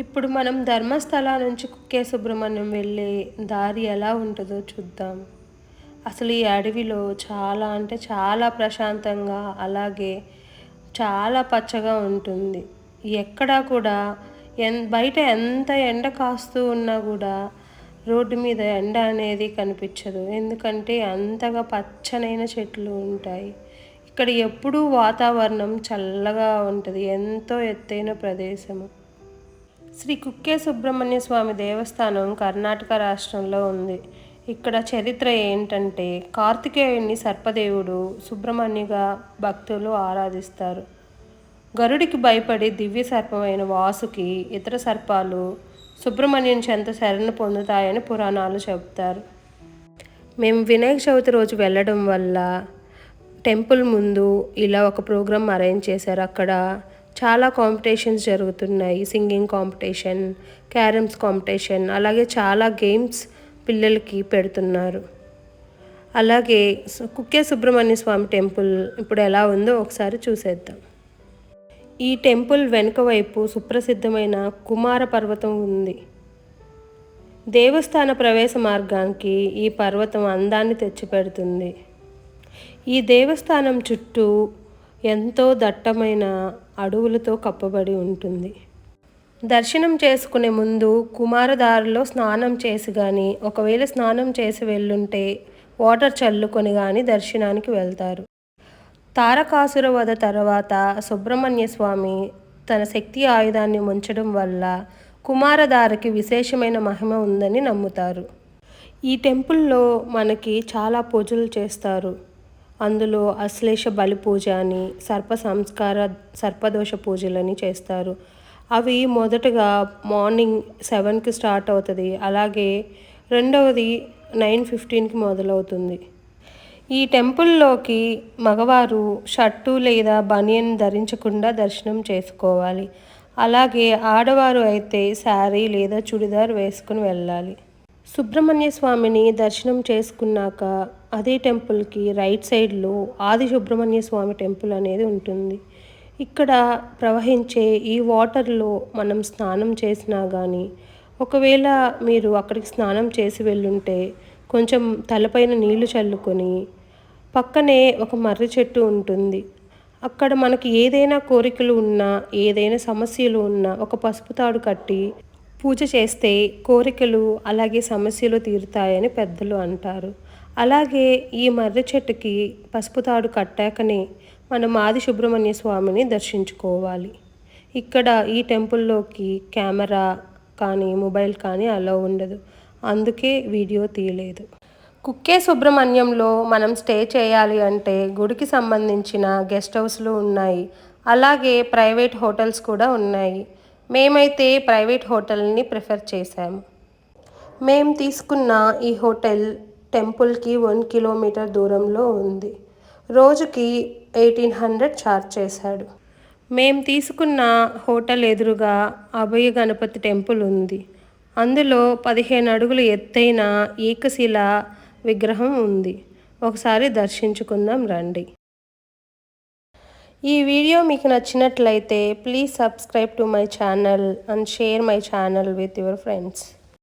ఇప్పుడు మనం ధర్మస్థల నుంచి కుక్కే సుబ్రహ్మణ్యం వెళ్ళే దారి ఎలా ఉంటుందో చూద్దాం. అసలు ఈ అడవిలో చాలా అంటే చాలా ప్రశాంతంగా, అలాగే చాలా పచ్చగా ఉంటుంది. ఎక్కడా కూడా బయట ఎంత ఎండ కాస్తూ ఉన్నా కూడా రోడ్డు మీద ఎండ అనేది కనిపించదు. ఎందుకంటే అంతగా పచ్చనైన చెట్లు ఉంటాయి. ఇక్కడ ఎప్పుడూ వాతావరణం చల్లగా ఉంటుంది. ఎంతో ఎత్తైన ప్రదేశము. శ్రీ కుక్కే సుబ్రహ్మణ్య స్వామి దేవస్థానం కర్ణాటక రాష్ట్రంలో ఉంది. ఇక్కడ చరిత్ర ఏంటంటే, కార్తికేయుని సర్పదేవుడు సుబ్రహ్మణ్యుగా భక్తులు ఆరాధిస్తారు. గరుడికి భయపడి దివ్య సర్పమైన వాసుకి ఇతర సర్పాలు సుబ్రహ్మణ్యుని చెంత శరణు పొందుతాయని పురాణాలు చెబుతారు. మేము వినాయక చవితి రోజు వెళ్ళడం వల్ల టెంపుల్ ముందు ఇలా ఒక ప్రోగ్రామ్ అరేంజ్ చేశారు. అక్కడ చాలా కాంపిటీషన్స్ జరుగుతున్నాయి. సింగింగ్ కాంపిటీషన్, క్యారమ్స్ కాంపిటీషన్, అలాగే చాలా గేమ్స్ పిల్లలకి పెడుతున్నారు. అలాగే కుక్కే సుబ్రహ్మణ్య స్వామి టెంపుల్ ఇప్పుడు ఎలా ఉందో ఒకసారి చూసేద్దాం. ఈ టెంపుల్ వెనుక వైపు సుప్రసిద్ధమైన కుమార పర్వతం ఉంది. దేవస్థాన ప్రవేశ మార్గానికి ఈ పర్వతం అందాన్ని తెచ్చిపెడుతుంది. ఈ దేవస్థానం చుట్టూ ఎంతో దట్టమైన అడవులతో కప్పబడి ఉంటుంది. దర్శనం చేసుకునే ముందు కుమారధారలో స్నానం చేసి కానీ, ఒకవేళ స్నానం చేసి వెళ్ళుంటే వాటర్ చల్లుకొని కానీ దర్శనానికి వెళ్తారు. తారకాసుర వధ తర్వాత సుబ్రహ్మణ్య స్వామి తన శక్తి ఆయుధాన్ని ముంచడం వల్ల కుమారధారకి విశేషమైన మహిమ ఉందని నమ్ముతారు. ఈ టెంపుల్లో మనకి చాలా పూజలు చేస్తారు. అందులో అశ్లేష బలి పూజ అని, సర్పదోష పూజలని చేస్తారు. అవి మొదటగా మార్నింగ్ 7కి స్టార్ట్ అవుతుంది. అలాగే రెండవది 9:15కి మొదలవుతుంది. ఈ టెంపుల్లోకి మగవారు షర్టు లేదా బనియన్ ధరించకుండా దర్శనం చేసుకోవాలి. అలాగే ఆడవారు అయితే శారీ లేదా చుడిదార్ వేసుకుని వెళ్ళాలి. సుబ్రహ్మణ్య స్వామిని దర్శనం చేసుకున్నాక అదే టెంపుల్కి రైట్ సైడ్లో ఆది సుబ్రహ్మణ్య స్వామి టెంపుల్ అనేది ఉంటుంది. ఇక్కడ ప్రవహించే ఈ వాటర్లో మనం స్నానం చేసినా కానీ, ఒకవేళ మీరు అక్కడికి స్నానం చేసి వెళ్ళుంటే కొంచెం తలపైన నీళ్లు చల్లుకొని, పక్కనే ఒక మర్రి చెట్టు ఉంటుంది. అక్కడ మనకి ఏదైనా కోరికలు ఉన్నా, ఏదైనా సమస్యలు ఉన్నా ఒక పసుపు తాడు కట్టి పూజ చేస్తే కోరికలు అలాగే సమస్యలు తీరుతాయని పెద్దలు అంటారు. అలాగే ఈ మర్రి చెట్టుకి పసుపు తాడు కట్టాకనే మనం ఆది సుబ్రహ్మణ్య స్వామిని దర్శించుకోవాలి. ఇక్కడ ఈ టెంపుల్లోకి కెమెరా కానీ మొబైల్ కానీ అలో ఉండదు. అందుకే వీడియో తీయలేదు. కుక్కే సుబ్రహ్మణ్యంలో మనం స్టే చేయాలి అంటే గుడికి సంబంధించిన గెస్ట్ హౌస్లు ఉన్నాయి. అలాగే ప్రైవేట్ హోటల్స్ కూడా ఉన్నాయి. మేమైతే ప్రైవేట్ హోటల్ని ప్రిఫర్ చేశాము. మేము తీసుకున్న ఈ హోటల్ టెంపుల్కి 1 కిలోమీటర్ దూరంలో ఉంది. రోజుకి 1800 ఛార్జ్ చేశాడు. మేము తీసుకున్న హోటల్ ఎదురుగా అభయ గణపతి టెంపుల్ ఉంది. అందులో 15 అడుగులు ఎత్తైన ఏకశిల విగ్రహం ఉంది. ఒకసారి దర్శించుకుందాం రండి. ఈ వీడియో మీకు నచ్చినట్లయితే please subscribe to my channel and share my channel with your friends.